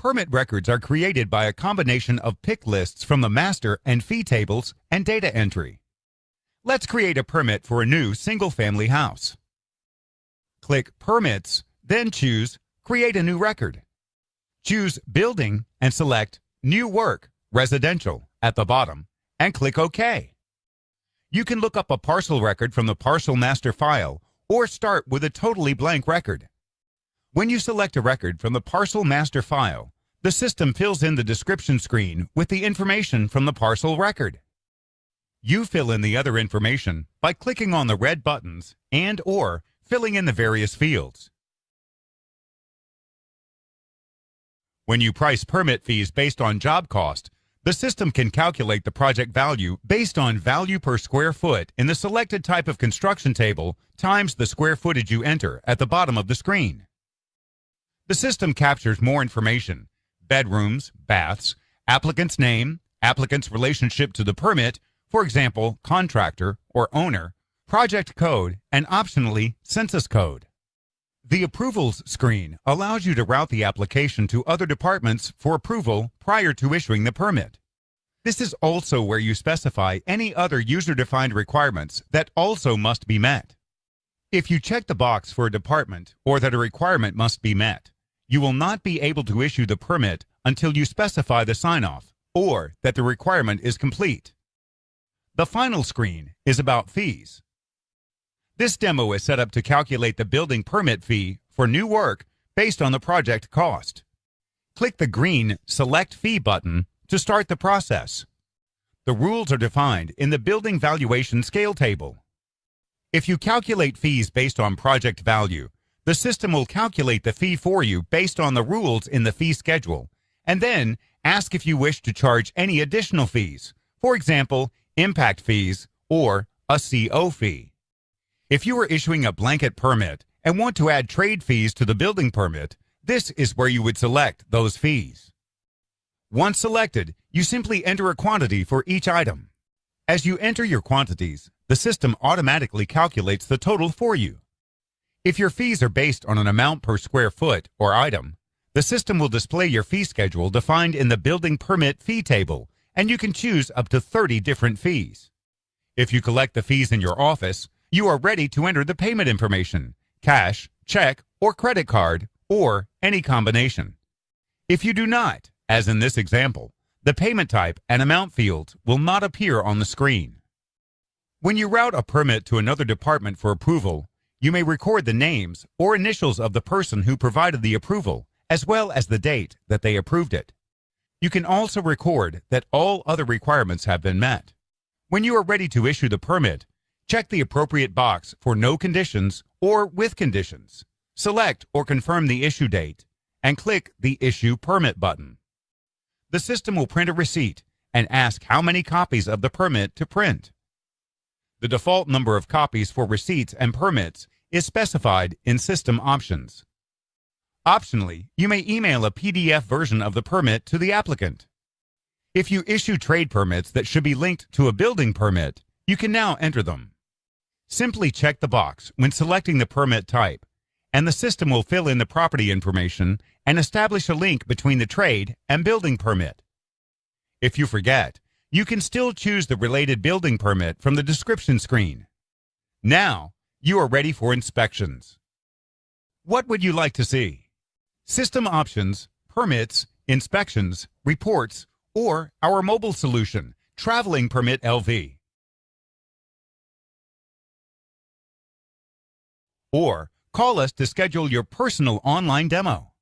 Permit records are created by a combination of pick lists from the master and fee tables and data entry. Let's create a permit for a new single-family house. Click Permits, then choose Create a new record. Choose Building and select New Work, Residential at the bottom and click OK. You can look up a parcel record from the parcel master file or start with a totally blank record. When you select a record from the parcel master file, the system fills in the description screen with the information from the parcel record. You fill in the other information by clicking on the red buttons and/or filling in the various fields. When you price permit fees based on job cost, the system can calculate the project value based on value per square foot in the selected type of construction table times the square footage you enter at the bottom of the screen. The system captures more information: bedrooms, baths, applicant's name, applicant's relationship to the permit, for example, contractor or owner, project code, and optionally, census code. The Approvals screen allows you to route the application to other departments for approval prior to issuing the permit. This is also where you specify any other user-defined requirements that also must be met. If you check the box for a department or that a requirement must be met, you will not be able to issue the permit until you specify the sign-off or that the requirement is complete. The final screen is about fees. This demo is set up to calculate the building permit fee for new work based on the project cost. Click the green Select Fee button to start the process. The rules are defined in the Building Valuation Scale table. If you calculate fees based on project value, the system will calculate the fee for you based on the rules in the fee schedule, and then ask if you wish to charge any additional fees, for example, impact fees or a CO fee. If you are issuing a blanket permit and want to add trade fees to the building permit, this is where you would select those fees. Once selected, you simply enter a quantity for each item. As you enter your quantities, the system automatically calculates the total for you. If your fees are based on an amount per square foot or item, the system will display your fee schedule defined in the building permit fee table, and you can choose up to 30 different fees. If you collect the fees in your office, you are ready to enter the payment information: cash, check, or credit card, or any combination. If you do not, as in this example, the payment type and amount fields will not appear on the screen. When you route a permit to another department for approval, you may record the names or initials of the person who provided the approval, as well as the date that they approved it. You can also record that all other requirements have been met. When you are ready to issue the permit, check the appropriate box for No Conditions or With Conditions. Select or confirm the issue date and click the Issue Permit button. The system will print a receipt and ask how many copies of the permit to print. The default number of copies for receipts and permits is specified in System Options. Optionally, you may email a PDF version of the permit to the applicant. If you issue trade permits that should be linked to a building permit, you can now enter them. Simply check the box when selecting the permit type, and the system will fill in the property information and establish a link between the trade and building permit. If you forget, you can still choose the related building permit from the description screen. Now, you are ready for inspections. What would you like to see? System options, permits, inspections, reports, or our mobile solution, Traveling Permit LV. Or call us to schedule your personal online demo.